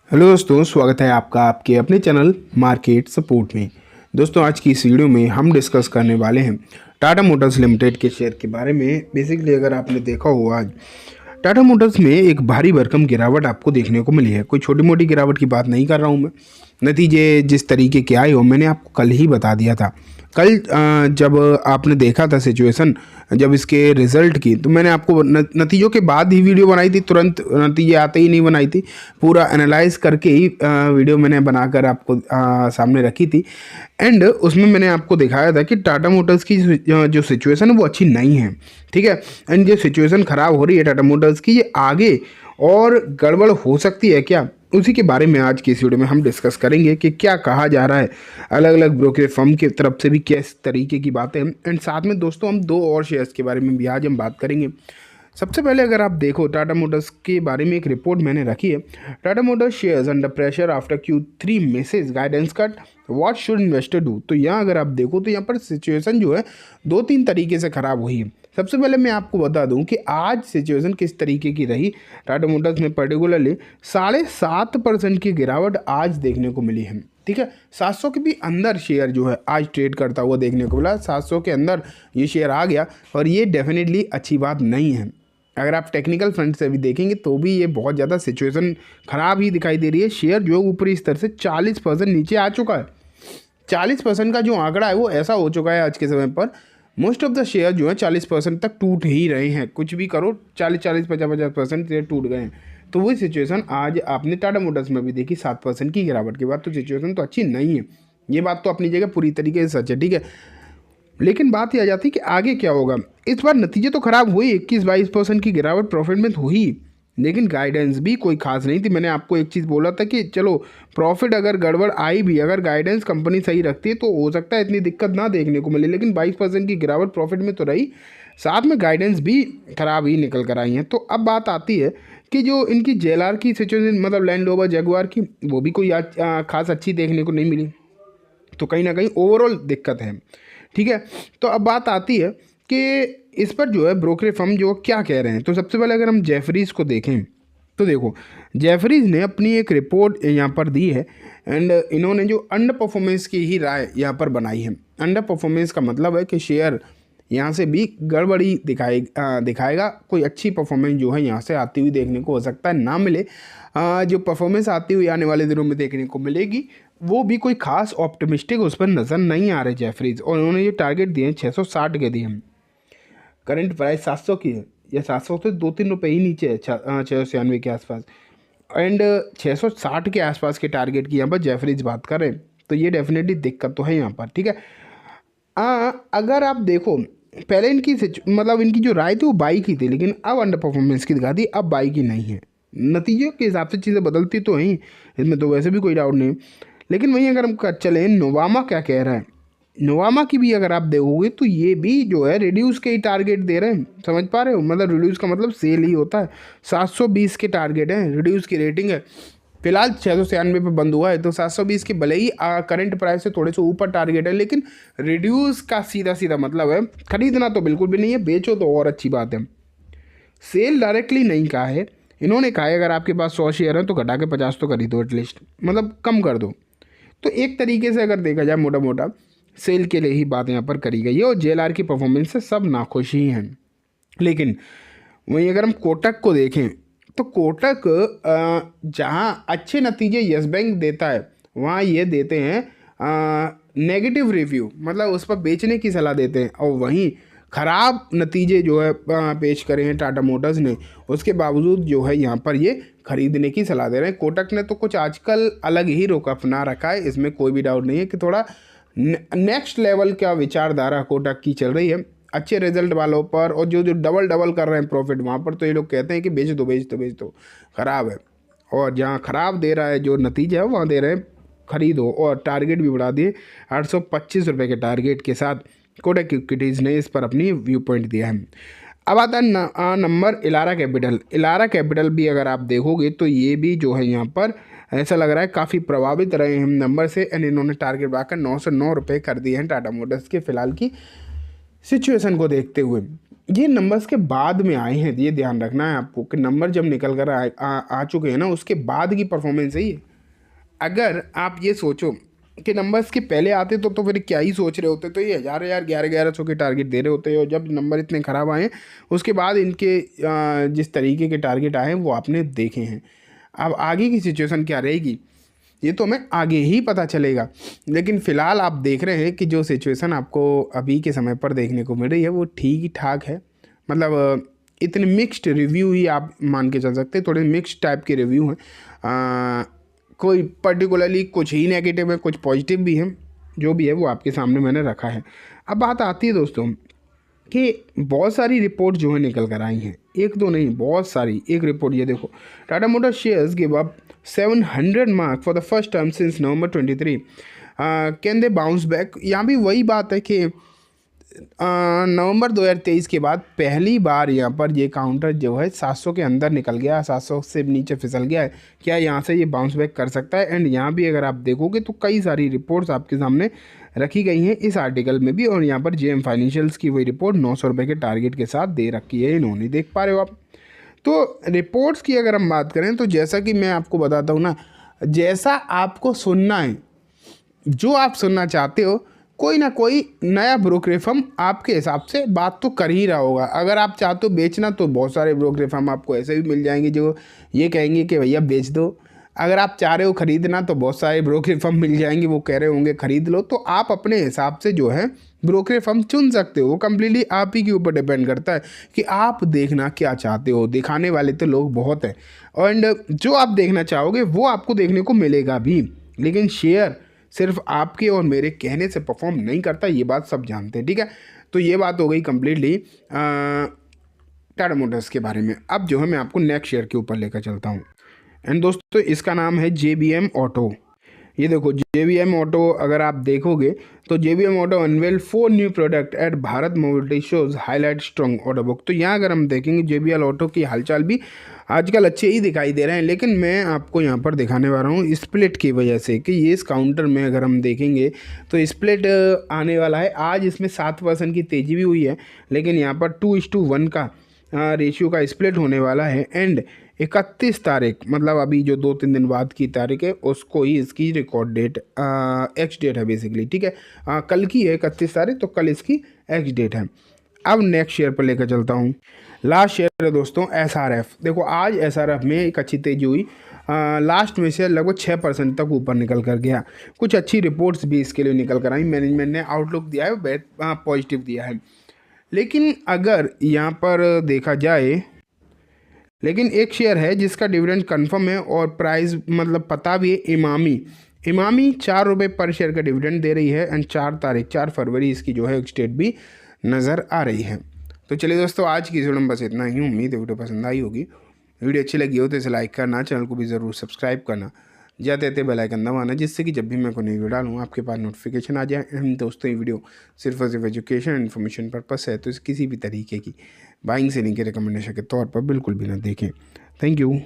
Hello दोस्तों, स्वागत है आपका आपके अपने चैनल मार्केट सपोर्ट में। दोस्तों, आज की इस वीडियो में हम डिस्कस करने वाले हैं टाटा मोटर्स लिमिटेड के शेयर के बारे में। बेसिकली अगर आपने देखा हुआ, आज टाटा मोटर्स में एक भारी भरकम गिरावट आपको देखने को मिली है। कोई छोटी मोटी गिरावट की बात नहीं कर रहा हूँ मैं। नतीजे जिस तरीके के आए हो मैंने आपको कल ही बता दिया था। कल जब आपने देखा था सिचुएशन, जब इसके रिज़ल्ट की, तो मैंने आपको नतीजों के बाद ही वीडियो बनाई थी। तुरंत नतीजे आते ही नहीं बनाई थी, पूरा एनालाइज करके ही वीडियो मैंने बनाकर आपको सामने रखी थी। एंड उसमें मैंने आपको दिखाया था कि टाटा मोटर्स की जो सिचुएशन है वो अच्छी नहीं है, ठीक है। एंड ये सिचुएशन ख़राब हो रही है टाटा मोटर्स की, ये आगे और गड़बड़ हो सकती है क्या, उसी के बारे में आज की इस वीडियो में हम डिस्कस करेंगे कि क्या कहा जा रहा है अलग अलग ब्रोकर फर्म की तरफ से भी, किस तरीके की बातें हैं। एंड साथ में दोस्तों हम दो और शेयर्स के बारे में भी आज हम बात करेंगे। सबसे पहले अगर आप देखो टाटा मोटर्स के बारे में एक रिपोर्ट मैंने रखी है। Tata motors shares under pressure after Q3 misses guidance cut, what should investor do. तो यहाँ अगर आप देखो तो यहाँ पर सिचुएशन जो है दो तीन तरीके से ख़राब हुई है। सबसे पहले मैं आपको बता दूं कि आज सिचुएशन किस तरीके की रही। टाटा मोटर्स में पर्टिकुलरली 7.5% की गिरावट आज देखने को मिली है, ठीक है। 700 के भी अंदर शेयर जो है आज ट्रेड करता हुआ देखने को मिला। 700 के अंदर ये शेयर आ गया और ये डेफिनेटली अच्छी बात नहीं है। अगर आप टेक्निकल फ्रंट से भी देखेंगे तो भी ये बहुत ज़्यादा सिचुएशन ख़राब ही दिखाई दे रही है। शेयर जो ऊपरी स्तर से 40% नीचे आ चुका है। 40% का जो आंकड़ा है वो ऐसा हो चुका है आज के समय पर, मोस्ट ऑफ द शेयर जो है 40% तक टूट ही रहे हैं। कुछ भी करो 40-50% शेयर टूट गए हैं। तो वही सिचुएशन आज आपने टाटा मोटर्स में भी देखी 7% की गिरावट के बाद। तो सिचुएशन तो अच्छी नहीं है, ये बात तो अपनी जगह पूरी तरीके से सच है, ठीक है। लेकिन बात यह आ जाती है कि आगे क्या होगा। इस बार नतीजे तो खराब हुई, 21-22% की गिरावट प्रॉफिट में हुई, लेकिन गाइडेंस भी कोई खास नहीं थी। मैंने आपको एक चीज़ बोला था कि चलो प्रॉफिट अगर गड़बड़ आई भी, अगर गाइडेंस कंपनी सही रखती है तो हो सकता है इतनी दिक्कत ना देखने को मिले। लेकिन 22% की गिरावट प्रॉफिट में तो रही, साथ में गाइडेंस भी खराब ही निकल कर आई हैं। तो अब बात आती है कि जो इनकी जेएलआर की सिचुएशन, मतलब लैंड रोवर जगुआर की, वो भी कोई खास अच्छी देखने को नहीं मिली। तो कहीं ना कहीं ओवरऑल दिक्कत है, ठीक है। तो अब बात आती है कि इस पर जो है ब्रोकरेज फर्म जो क्या कह रहे हैं। तो सबसे पहले अगर हम जेफरीज को देखें तो देखो, जेफरीज ने अपनी एक रिपोर्ट यहाँ पर दी है। एंड इन्होंने जो अंडर परफॉर्मेंस की ही राय यहाँ पर बनाई है। अंडर परफॉर्मेंस का मतलब है कि शेयर यहाँ से भी गड़बड़ी दिखाएगा। कोई अच्छी परफॉर्मेंस जो है यहाँ से आती हुई देखने को हो सकता है ना मिले। जो परफॉर्मेंस आती हुई आने वाले दिनों में देखने को मिलेगी वो भी कोई खास ऑप्टिमिस्टिक उस पर नज़र नहीं आ रहे जेफरीज। और उन्होंने ये टारगेट दिए हैं 660 के दिए हैं। करंट प्राइस 700 की है, या 700 से 2-3 रुपये ही नीचे है, 696 के आसपास। एंड 660 के आसपास के टारगेट की यहाँ पर जेफरीज बात करें तो ये डेफिनेटली दिक्कत तो है यहाँ पर, ठीक है। अगर आप देखो पहले इनकी मतलब इनकी जो राय थी वो बाई की थी, लेकिन अब अंडर परफॉर्मेंस की दिखा दी, अब बाई की नहीं है। नतीजों के हिसाब से चीज़ें बदलती तो हैं, इसमें तो वैसे भी कोई डाउट नहीं। लेकिन वहीं अगर हम चलें नोवामा क्या कह रहा है, नोवामा की भी अगर आप देखोगे तो ये भी जो है रिड्यूस के ही टारगेट दे रहे हैं। समझ पा रहे हो, मतलब रिड्यूस का मतलब सेल ही होता है। 720 के टारगेट है, रिड्यूस की रेटिंग है। फिलहाल 696 पे बंद हुआ है, तो 720 के भले ही करंट प्राइस से थोड़े से ऊपर टारगेट है, लेकिन रिड्यूस का सीधा सीधा मतलब है खरीदना तो बिल्कुल भी नहीं है, बेचो तो और अच्छी बात है। सेल डायरेक्टली नहीं कहा है, इन्होंने कहा है अगर आपके पास 100 शेयर हैं तो घटा के 50 तो खरीदो एटलीस्ट, मतलब कम कर दो। तो एक तरीके से अगर देखा जाए मोटा मोटा सेल के लिए ही बात यहाँ पर करी गई है। और जेएलआर की परफॉर्मेंस से सब नाखुश ही हैं। लेकिन वहीं अगर हम कोटक को देखें तो कोटक जहाँ अच्छे नतीजे यस बैंक देता है वहाँ ये देते हैं नेगेटिव रिव्यू, मतलब उस पर बेचने की सलाह देते हैं। और वहीं ख़राब नतीजे जो है पेश करे हैं टाटा मोटर्स ने, उसके बावजूद जो है यहाँ पर ये खरीदने की सलाह दे रहे हैं। कोटक ने तो कुछ आजकल अलग ही रुख अपना रखा है, इसमें कोई भी डाउट नहीं है कि थोड़ा नेक्स्ट लेवल का विचारधारा कोटक की चल रही है अच्छे रिजल्ट वालों पर। और जो जो डबल कर रहे हैं प्रॉफिट वहाँ पर, तो ये लोग कहते हैं कि बेच दो ख़राब है। और जहाँ ख़राब दे रहा है जो नतीजा है वहाँ दे रहे हैं खरीदो। और टारगेट भी बढ़ा दिए, 825 रुपये के टारगेट के साथ कोटक इक्विटीज़ ने इस पर अपनी व्यू पॉइंट दिया है। अब आता है नंबर इलारा कैपिटल। इलारा कैपिटल भी अगर आप देखोगे तो ये भी जो है यहाँ पर ऐसा लग रहा है काफ़ी प्रभावित रहे हैं नंबर से। एंड इन्होंने टारगेट बढ़ाकर 909 रुपये कर दिए हैं टाटा मोटर्स के फिलहाल की सिचुएशन को देखते हुए। ये नंबर्स के बाद में आए हैं, ये ध्यान रखना है आपको कि नंबर जब निकल कर आ चुके हैं ना, उसके बाद की परफॉर्मेंस है ये। अगर आप ये सोचो कि नंबर्स के पहले आते तो फिर क्या ही सोच रहे होते, तो ये 1000 1100 के टारगेट दे रहे होते। और जब नंबर इतने ख़राब आए उसके बाद इनके जिस तरीके के टारगेट आए वो आपने देखे हैं। अब आगे की सिचुएशन क्या रहेगी ये तो हमें आगे ही पता चलेगा, लेकिन फ़िलहाल आप देख रहे हैं कि जो सिचुएशन आपको अभी के समय पर देखने को मिल रही है वो ठीक ही ठाक है। मतलब इतने मिक्स्ड रिव्यू ही आप मान के चल सकते हैं, थोड़े मिक्स्ड टाइप के रिव्यू हैं। कोई पर्टिकुलरली कुछ ही नेगेटिव है, कुछ पॉजिटिव भी हैं, जो भी है वो आपके सामने मैंने रखा है। अब बात आती है दोस्तों कि बहुत सारी रिपोर्ट जो है निकल कर आई हैं, एक दो नहीं बहुत सारी। एक रिपोर्ट ये देखो, Tata motor shares give up 700 mark for the first time since November 23, can they bounce back. यहाँ भी वही बात है कि नवंबर 2023 के बाद पहली बार यहाँ पर ये काउंटर जो है 700 के अंदर निकल गया, 700 से नीचे फिसल गया है। क्या यहाँ से ये बाउंस बैक कर सकता है? एंड यहाँ भी अगर आप देखोगे तो कई सारी रिपोर्ट्स आपके सामने रखी गई हैं इस आर्टिकल में भी, और यहाँ पर जेएम फाइनेंशियल्स की वही रिपोर्ट 900 रुपये के टारगेट के साथ दे रखी है इन्होंने, देख पा रहे हो आप। तो रिपोर्ट्स की अगर हम बात करें तो जैसा कि मैं आपको बताता हूँ ना, जैसा आपको सुनना है, जो आप सुनना चाहते हो, कोई ना कोई नया ब्रोकरेज फर्म आपके हिसाब से बात तो कर ही रहा होगा। अगर आप चाहते हो बेचना तो बहुत सारे ब्रोकरेज फर्म आपको ऐसे भी मिल जाएंगे जो ये कहेंगे कि भैया बेच दो। अगर आप चाह रहे हो ख़रीदना तो बहुत सारे ब्रोकरेज फर्म मिल जाएंगे, वो कह रहे होंगे ख़रीद लो। तो आप अपने हिसाब से जो है ब्रोकरेज फर्म चुन सकते हो, वो कम्प्लीटली आप ही के ऊपर डिपेंड करता है कि आप देखना क्या चाहते हो। दिखाने वाले तो लोग बहुत हैं, एंड जो आप देखना चाहोगे वो आपको देखने को मिलेगा भी, लेकिन शेयर सिर्फ आपके और मेरे कहने से परफॉर्म नहीं करता, ये बात सब जानते हैं, ठीक है। तो ये बात हो गई कम्प्लीटली टाटा मोटर्स के बारे में। अब जो है मैं आपको नेक्स्ट शेयर के ऊपर लेकर चलता हूँ, एंड दोस्तों इसका नाम है JBM ऑटो। ये देखो JBM ऑटो, अगर आप देखोगे तो JBM auto unveil 4 new product at Bharat mobility shows highlight strong order book. तो यहाँ अगर हम देखेंगे JBL ऑटो की हालचाल भी आजकल अच्छे ही दिखाई दे रहे हैं, लेकिन मैं आपको यहाँ पर दिखाने वाला हूँ स्प्लिट की वजह से कि ये इस काउंटर में अगर हम देखेंगे तो स्प्लिट आने वाला है। आज इसमें 7% की तेज़ी भी हुई है, लेकिन यहाँ पर 2:1 का रेशियो का स्प्लिट होने वाला है। एंड 31 तारीख, मतलब अभी जो 2-3 दिन बाद की तारीख है, उसको ही इसकी रिकॉर्ड डेट एक्स डेट है बेसिकली, ठीक है। कल की है 31 तारीख, तो कल इसकी एक्स डेट है। अब नेक्स्ट शेयर पर लेकर चलता हूँ। लास्ट शेयर है दोस्तों SRF। देखो आज SRF में एक अच्छी तेजी हुई, लास्ट में से लगभग 6% तक ऊपर निकल कर गया। कुछ अच्छी रिपोर्ट्स भी इसके लिए निकल कर आई, मैनेजमेंट ने आउटलुक दिया है, पॉजिटिव दिया है। लेकिन अगर यहाँ पर देखा जाए, लेकिन एक शेयर है जिसका डिविडेंड कंफर्म है और प्राइस मतलब पता भी है, इमामी 4 रुपये पर शेयर का डिविडेंड दे रही है, एंड 4 फरवरी इसकी जो है एक्सडेट भी नज़र आ रही है। तो चलिए दोस्तों, आज की वीडियो में बस इतना ही। उम्मीद है वीडियो पसंद आई होगी। वीडियो अच्छी लगी हो तो इसे लाइक करना, चैनल को भी ज़रूर सब्सक्राइब करना, जाते जाते बेल आइकन दबाना, जिससे कि जब भी मैं कोई नई वीडियो डालूँ आपके पास नोटिफिकेशन आ जाए। दोस्तों ये वीडियो सिर्फ और सिर्फ एजुकेशन इन्फॉर्मेशन पर्पस है, तो इस किसी भी तरीके की बाइंग सेलिंग के रिकमेंडेशन के तौर पर बिल्कुल भी ना देखें। Thank you.